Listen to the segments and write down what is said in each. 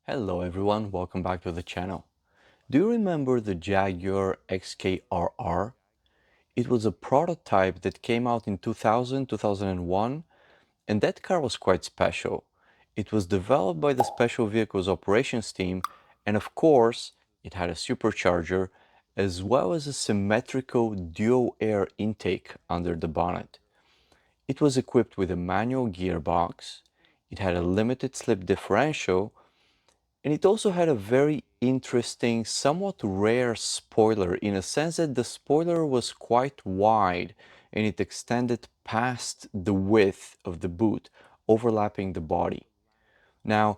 Hello everyone, welcome back to the channel. Do you remember the Jaguar XKRR? It was a prototype that came out in 2001, and that car was quite special. It was developed by the Special Vehicles Operations team, and of course, it had a supercharger as well as a symmetrical dual air intake under the bonnet. It was equipped with a manual gearbox, it had a limited slip differential, and it also had a very interesting, somewhat rare spoiler in a sense that the spoiler was quite wide and it extended past the width of the boot, overlapping the body. Now,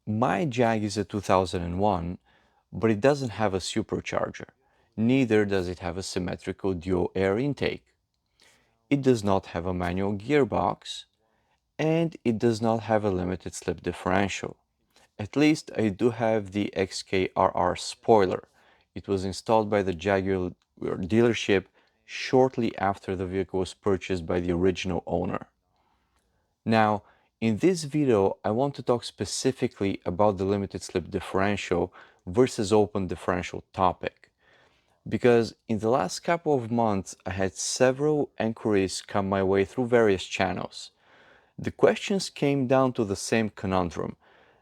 my Jag is a 2001, but it doesn't have a supercharger. Neither does it have a symmetrical dual air intake. It does not have a manual gearbox, and it does not have a limited slip differential. At least I do have the XKRR spoiler. It was installed by the Jaguar dealership shortly after the vehicle was purchased by the original owner. Now, in this video, I want to talk specifically about the limited slip differential versus open differential topic. Because in the last couple of months, I had several inquiries come my way through various channels. The questions came down to the same conundrum.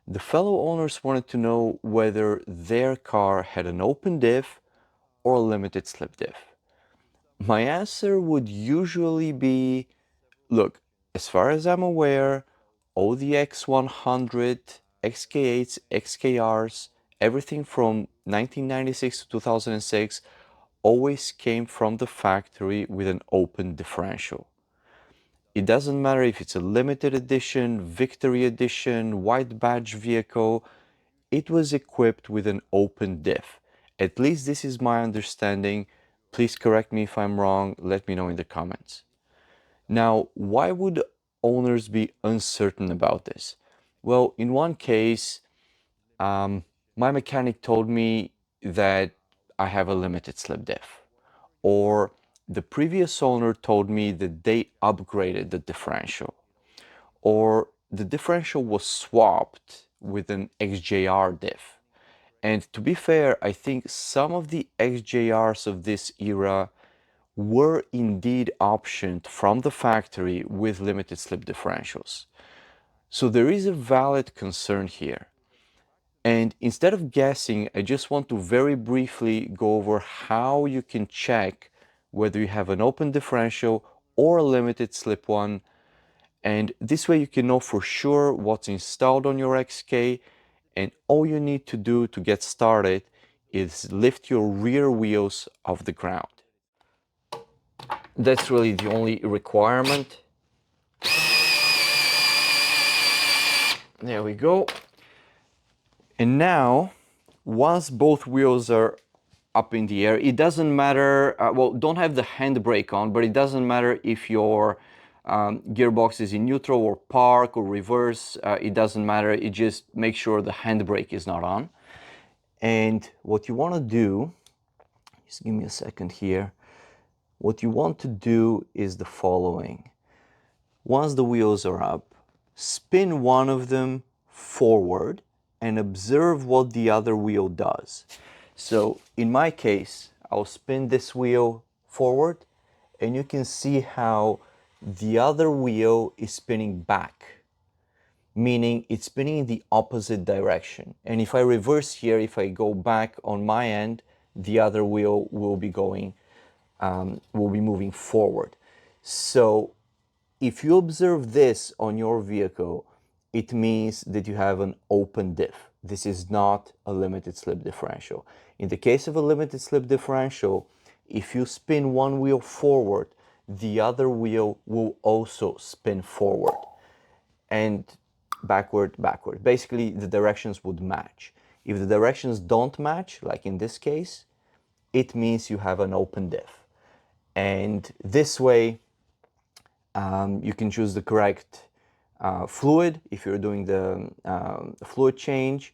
The fellow owners wanted to know whether their car had an open diff or a limited slip diff. My answer would usually be, look, as far as I'm aware, all the X100, XK8s, XKRs, everything from 1996 to 2006 always came from the factory with an open differential. It doesn't matter if it's a limited edition, victory edition, white badge vehicle, it was equipped with an open diff. At least this is my understanding. Please correct me if I'm wrong, let me know in the comments. Now, why would owners be uncertain about this? Well, in one case, my mechanic told me that I have a limited slip diff. Or the previous owner told me that they upgraded the differential. Or the differential was swapped with an XJR diff. And to be fair, I think some of the XJRs of this era were indeed optioned from the factory with limited slip differentials. So there is a valid concern here. And instead of guessing, I just want to very briefly go over how you can check whether you have an open differential or a limited slip one. And this way you can know for sure what's installed on your XK, and all you need to do to get started is lift your rear wheels off the ground. That's really the only requirement. There we go. And now, once both wheels are up in the air, it doesn't matter, well, don't have the handbrake on, but it doesn't matter if your gearbox is in neutral or park or reverse, it doesn't matter, it just make sure the handbrake is not on. And what you want to do, just give me a second here, what you want to do is the following. Once the wheels are up, spin one of them forward and observe what the other wheel does. So in my case, I'll spin this wheel forward and you can see how the other wheel is spinning back, meaning it's spinning in the opposite direction. And if I reverse here, if I go back on my end, the other wheel will be going, will be moving forward. So if you observe this on your vehicle, it means that you have an open diff. This is not a limited slip differential. In the case of a limited slip differential, if you spin one wheel forward, the other wheel will also spin forward and backward, backward. Basically, the directions would match. If the directions don't match, like in this case, it means you have an open diff. And this way, you can choose the correct fluid if you're doing the fluid change.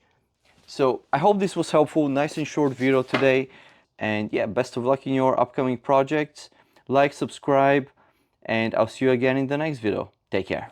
So I hope this was helpful. Nice and short video today. And yeah, best of luck in your upcoming projects. Like, subscribe, and I'll see you again in the next video. Take care.